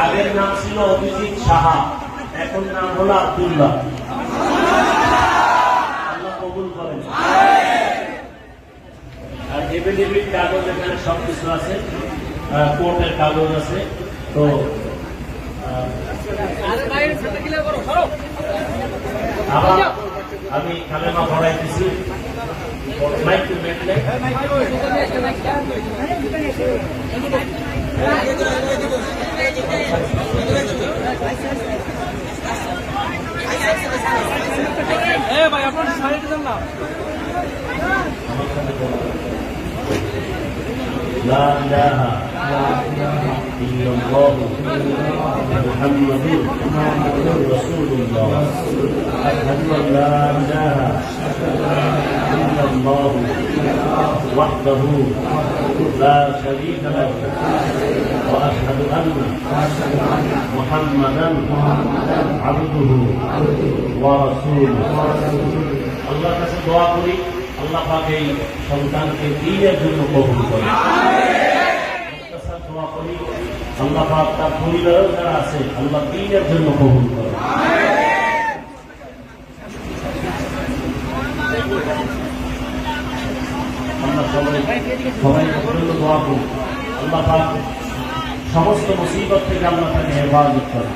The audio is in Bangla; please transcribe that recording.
আগের নাম ছিল অভিজিৎ সাহা, এখন নাম হলো আব্দুল্লাহ। আল্লাহ কবুল করেন। আর এফিডেভিট কাগজ এখানে সবকিছু আছে, কোর্টের কাগজ আছে। তো আবার আমি কালেমা পড়াইতেছি। ভাই আপনার সাইড দেন না। لا إله إلا الله محمد رسول الله أشهد أن لا إله إلا الله وحده لا شريك له وأشهد أن محمدا عبده ورسوله الله কাছে দোয়া করি আল্লাহ পাক এই সন্তানকে দ্বীনের জন্য কবুল করে। দোয়া করি আল্লাহ পাক তার পরিবারেও যারা আছে আল্লাহ দ্বীনের জন্য কবুল করে। আমরা সবাই জন্য দোয়া করি আল্লাহ পাক সমস্ত মুসিবত থেকে আল্লাহ তাকে হেফাজত করে।